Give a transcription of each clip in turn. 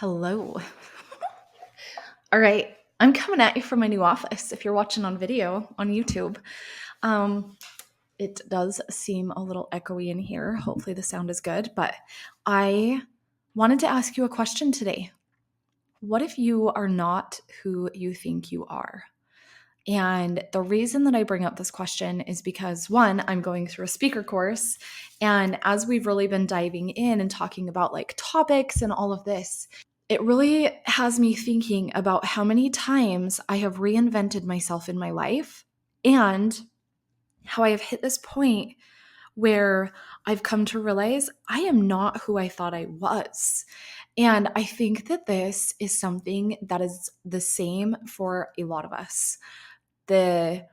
Hello. All right. I'm coming at you from my new office if you're watching on video on YouTube. Um, it does seem a little echoey in here. Hopefully, the sound is good. But I wanted to ask you a question today. What if you are not who you think you are? And the reason that I bring up this question is because one, I'm going through a speaker course. And as we've really been diving in and talking about like topics and all of this, it really has me thinking about how many times I have reinvented myself in my life and how I have hit this point where I've come to realize I am not who I thought I was. And I think that this is something that is the same for a lot of us. The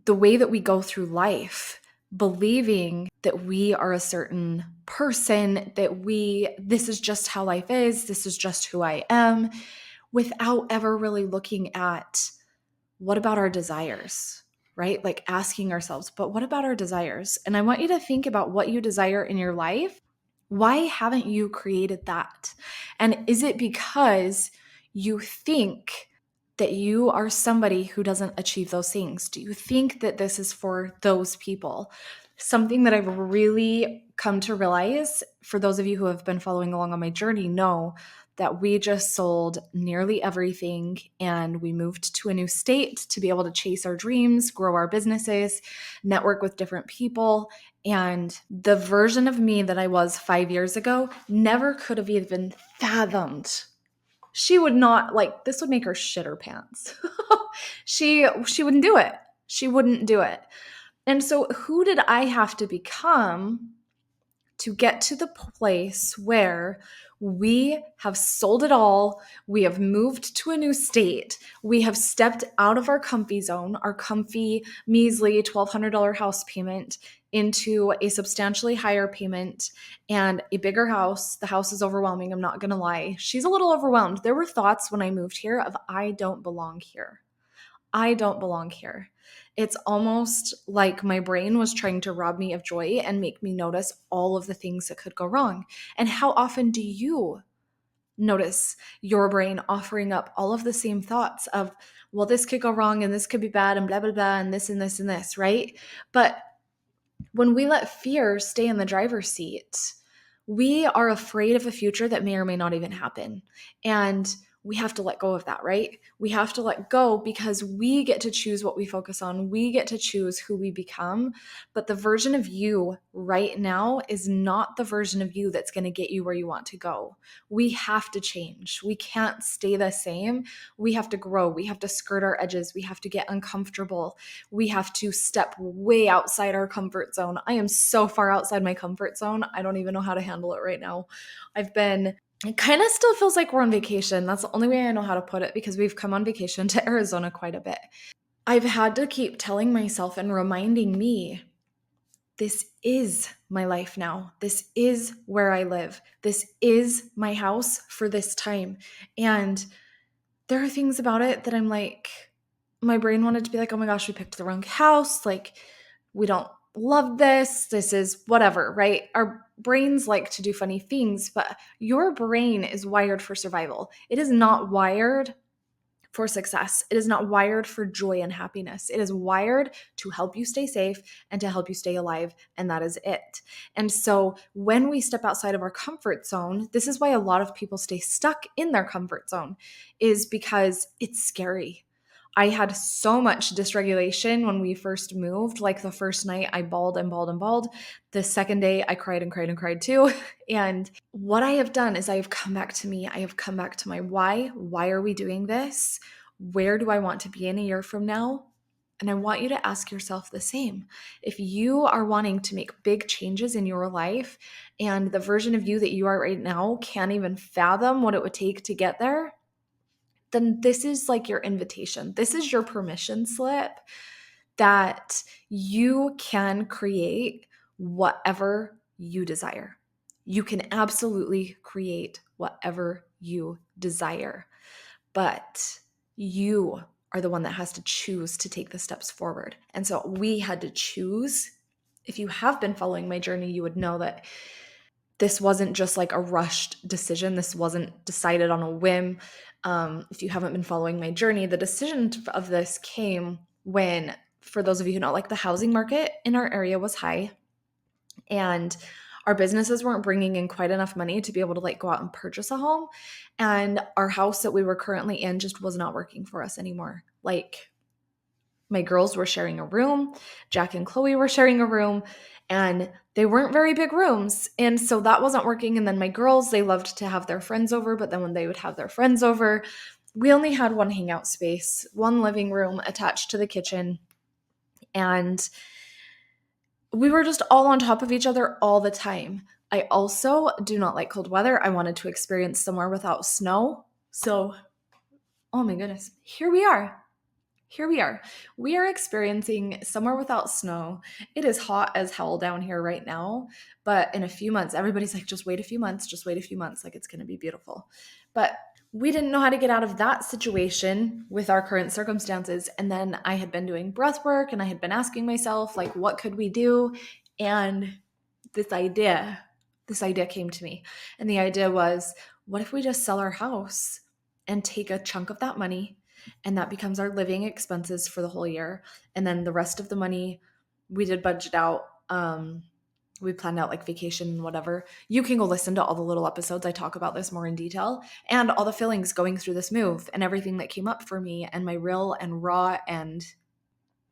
way that we go through life believing that we are a certain person, that this is just how life is, this is just who I am, without ever really looking at what about our desires, right? Like asking ourselves, but what about our desires? And I want you to think about what you desire in your life. Why haven't you created that? And is it because you think that you are somebody who doesn't achieve those things? Do you think that this is for those people? Something that I've really come to realize, for those of you who have been following along on my journey, know that we just sold nearly everything and we moved to a new state to be able to chase our dreams, grow our businesses, network with different people. And the version of me that I was 5 years ago never could have even fathomed. She would not, like, this would make her shit her pants. She wouldn't do it. She wouldn't do it. And so who did I have to become to get to the place where we have sold it all, we have moved to a new state, we have stepped out of our comfy zone, our comfy, measly $1,200 house payment, into a substantially higher payment and a bigger house. The house is overwhelming, I'm not gonna lie. She's a little overwhelmed. There were thoughts when I moved here of, I don't belong here. I don't belong here. It's almost like my brain was trying to rob me of joy and make me notice all of the things that could go wrong. And how often do you notice your brain offering up all of the same thoughts of, well, this could go wrong and this could be bad and blah, blah, blah, and this and this and this, right? But when we let fear stay in the driver's seat, we are afraid of a future that may or may not even happen. And we have to let go of that, right? We have to let go because we get to choose what we focus on. We get to choose who we become. But the version of you right now is not the version of you that's going to get you where you want to go. We have to change. We can't stay the same. We have to grow. We have to skirt our edges. We have to get uncomfortable. We have to step way outside our comfort zone. I am so far outside my comfort zone. I don't even know how to handle it right now. It kind of still feels like we're on vacation. That's the only way I know how to put it, because we've come on vacation to Arizona quite a bit. I've had to keep telling myself and reminding me, this is my life now. This is where I live. This is my house for this time. And there are things about it that I'm like, my brain wanted to be like, oh my gosh, we picked the wrong house. Like, we don't love this. This is whatever, right? Our brains like to do funny things, but your brain is wired for survival. It is not wired for success. It is not wired for joy and happiness. It is wired to help you stay safe and to help you stay alive. And that is it. And so when we step outside of our comfort zone, this is why a lot of people stay stuck in their comfort zone, is because it's scary. I had so much dysregulation when we first moved. Like the first night I bawled and bawled and bawled. The second day I cried and cried and cried too. And what I have done is I have come back to me. I have come back to my why. Why are we doing this? Where do I want to be in a year from now? And I want you to ask yourself the same. If you are wanting to make big changes in your life and the version of you that you are right now can't even fathom what it would take to get there, then this is like your invitation. This is your permission slip that you can create whatever you desire. You can absolutely create whatever you desire, but you are the one that has to choose to take the steps forward. And so we had to choose. If you have been following my journey, you would know that this wasn't just like a rushed decision. This wasn't decided on a whim. If you haven't been following my journey, the decision of this came when, for those of you who know, like the housing market in our area was high, and our businesses weren't bringing in quite enough money to be able to like go out and purchase a home. And our house that we were currently in just was not working for us anymore. Like, my girls were sharing a room, Jack and Chloe were sharing a room, and they weren't very big rooms. And so that wasn't working. And then my girls, they loved to have their friends over, but then when they would have their friends over, we only had one hangout space, one living room attached to the kitchen. And we were just all on top of each other all the time. I also do not like cold weather. I wanted to experience somewhere without snow. So, oh my goodness, here we are. Here we are. We are experiencing summer without snow. It is hot as hell down here right now, but in a few months, everybody's like, just wait a few months, just wait a few months, like it's going to be beautiful. But we didn't know how to get out of that situation with our current circumstances. And then I had been doing breath work and I had been asking myself, like, what could we do? And this idea came to me. And the idea was, what if we just sell our house and take a chunk of that money, and that becomes our living expenses for the whole year? And then the rest of the money, we did budget out. We planned out like vacation and whatever. You can go listen to all the little episodes. I talk about this more in detail, and all the feelings going through this move and everything that came up for me, and my real and raw and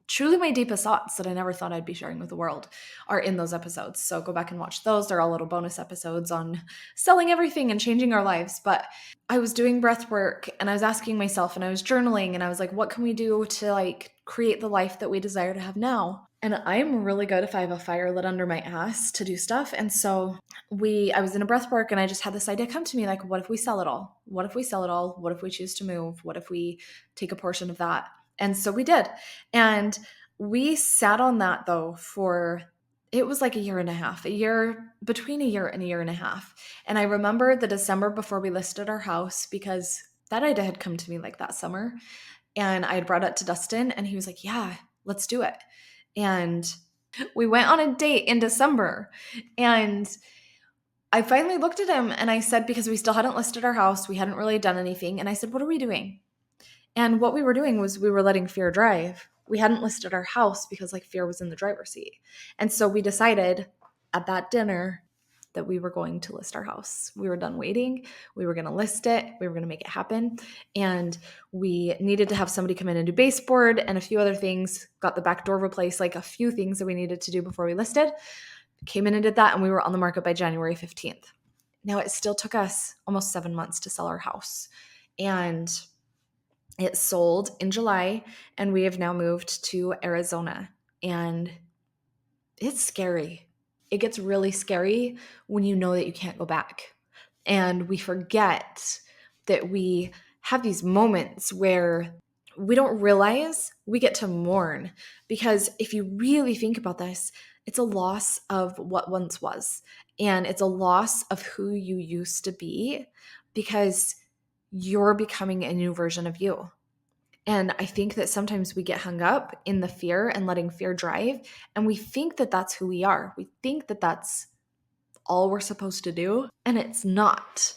truly my deepest thoughts that I never thought I'd be sharing with the world are in those episodes. So go back and watch those. They're all little bonus episodes on selling everything and changing our lives. But I was doing breath work and I was asking myself, and I was journaling, and I was like, what can we do to like create the life that we desire to have now? And I'm really good if I have a fire lit under my ass to do stuff. And so I was in a breath work and I just had this idea come to me, like, what if we sell it all? What if we sell it all? What if we choose to move? What if we take a portion of that? And so we did. And we sat on that though for, it was like a year and a half, between a year and a year and a half. And I remember the December before we listed our house, because that idea had come to me like that summer. And I had brought it to Dustin and he was like, yeah, let's do it. And we went on a date in December. And I finally looked at him and I said, because we still hadn't listed our house, we hadn't really done anything. And I said, what are we doing? And what we were doing was we were letting fear drive. We hadn't listed our house because like fear was in the driver's seat. And so we decided at that dinner that we were going to list our house. We were done waiting. We were going to list it. We were going to make it happen. And we needed to have somebody come in and do baseboard and a few other things, got the back door replaced, like a few things that we needed to do before we listed. Came in and did that, and we were on the market by January 15th. Now, it still took us almost 7 months to sell our house. And it sold in July, and we have now moved to Arizona. And it's scary. It gets really scary when you know that you can't go back. And we forget that we have these moments where we don't realize we get to mourn. Because if you really think about this, it's a loss of what once was. And it's a loss of who you used to be, because you're becoming a new version of you. And I think that sometimes we get hung up in the fear and letting fear drive, and we think that that's who we are. We think that that's all we're supposed to do, and it's not.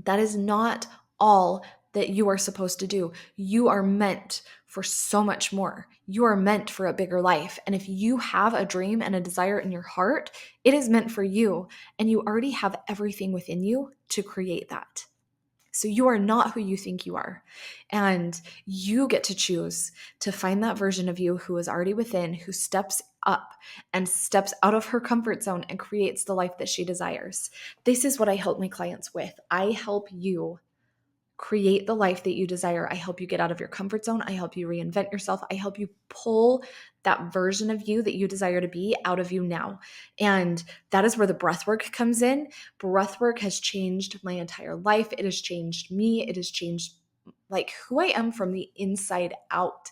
That is not all that you are supposed to do. You are meant for so much more. You are meant for a bigger life. And if you have a dream and a desire in your heart, it is meant for you, and you already have everything within you to create that. So you are not who you think you are. And you get to choose to find that version of you who is already within, who steps up and steps out of her comfort zone and creates the life that she desires. This is what I help my clients with. I help you create the life that you desire. I help you get out of your comfort zone. I help you reinvent yourself. I help you pull that version of you that you desire to be out of you now. And that is where the breath work comes in. Breath work has changed my entire life. It has changed me. It has changed like who I am from the inside out.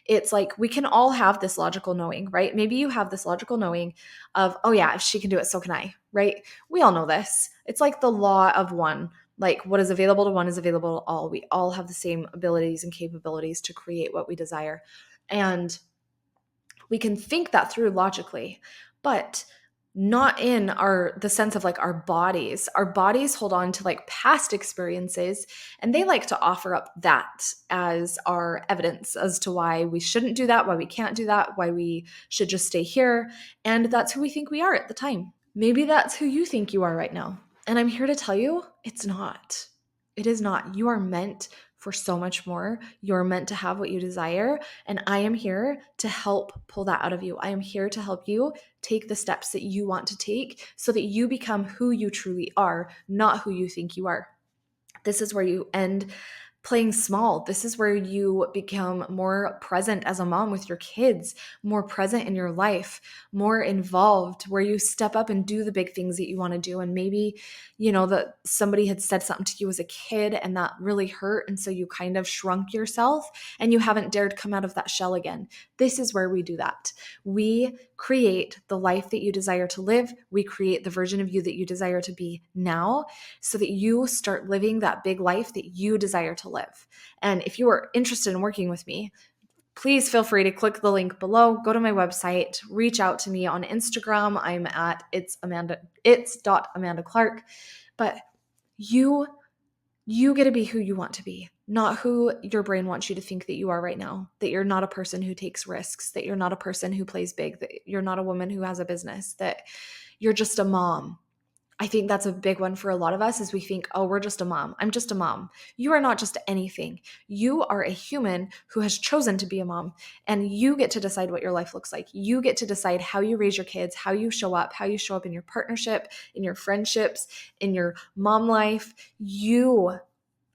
It's like we can all have this logical knowing, right? Maybe you have this logical knowing of, oh yeah, if she can do it, so can I, right? We all know this. It's like the law of one. Like what is available to one is available to all. We all have the same abilities and capabilities to create what we desire. And we can think that through logically, but not in the sense of like our bodies. Our bodies hold on to like past experiences, and they like to offer up that as our evidence as to why we shouldn't do that, why we can't do that, why we should just stay here. And that's who we think we are at the time. Maybe that's who you think you are right now. And I'm here to tell you, it's not. It is not. You are meant for so much more. You're meant to have what you desire. And I am here to help pull that out of you. I am here to help you take the steps that you want to take so that you become who you truly are, not who you think you are. This is where you end playing small. This is where you become more present as a mom with your kids, more present in your life, more involved, where you step up and do the big things that you want to do. And maybe, that somebody had said something to you as a kid and that really hurt. And so you kind of shrunk yourself and you haven't dared come out of that shell again. This is where we do that. We create the life that you desire to live. We create the version of you that you desire to be now, so that you start living that big life that you desire to live. And if you are interested in working with me, please feel free to click the link below, go to my website, reach out to me on Instagram. I'm at it's.Amanda Clark. But you get to be who you want to be, not who your brain wants you to think that you are right now, that you're not a person who takes risks, that you're not a person who plays big, that you're not a woman who has a business, that you're just a mom. I think that's a big one for a lot of us is we think, oh, we're just a mom. I'm just a mom. You are not just anything. You are a human who has chosen to be a mom, and you get to decide what your life looks like. You get to decide how you raise your kids, how you show up in your partnership, in your friendships, in your mom life. You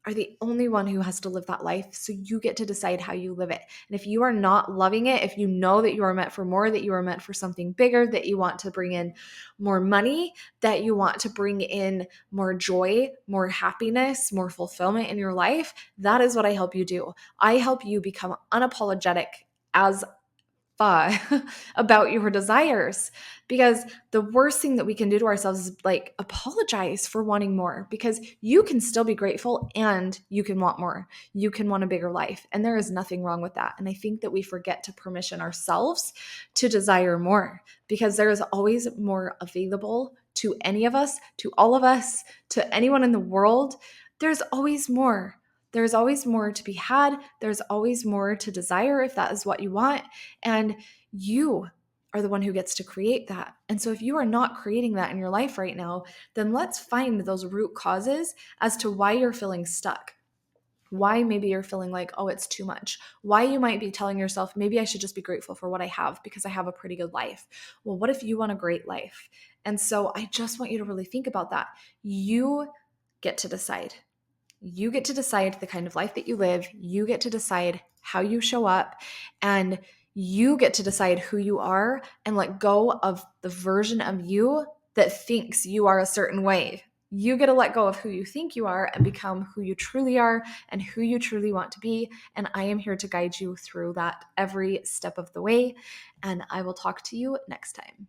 are the only one who has to live that life. So you get to decide how you live it. And if you are not loving it, if you know that you are meant for more, that you are meant for something bigger, that you want to bring in more money, that you want to bring in more joy, more happiness, more fulfillment in your life, that is what I help you do. I help you become unapologetic as about your desires, because the worst thing that we can do to ourselves is like apologize for wanting more, because you can still be grateful and you can want more. You can want a bigger life, and there is nothing wrong with that. And I think that we forget to permission ourselves to desire more, because there is always more available to any of us, to all of us, to anyone in the world. There's always more. There's always more to be had. There's always more to desire if that is what you want. And you are the one who gets to create that. And so if you are not creating that in your life right now, then let's find those root causes as to why you're feeling stuck. Why maybe you're feeling like, oh, it's too much. Why you might be telling yourself, maybe I should just be grateful for what I have because I have a pretty good life. Well, what if you want a great life? And so I just want you to really think about that. You get to decide. You get to decide the kind of life that you live. You get to decide how you show up, and you get to decide who you are and let go of the version of you that thinks you are a certain way. You get to let go of who you think you are and become who you truly are and who you truly want to be. And I am here to guide you through that every step of the way. And I will talk to you next time.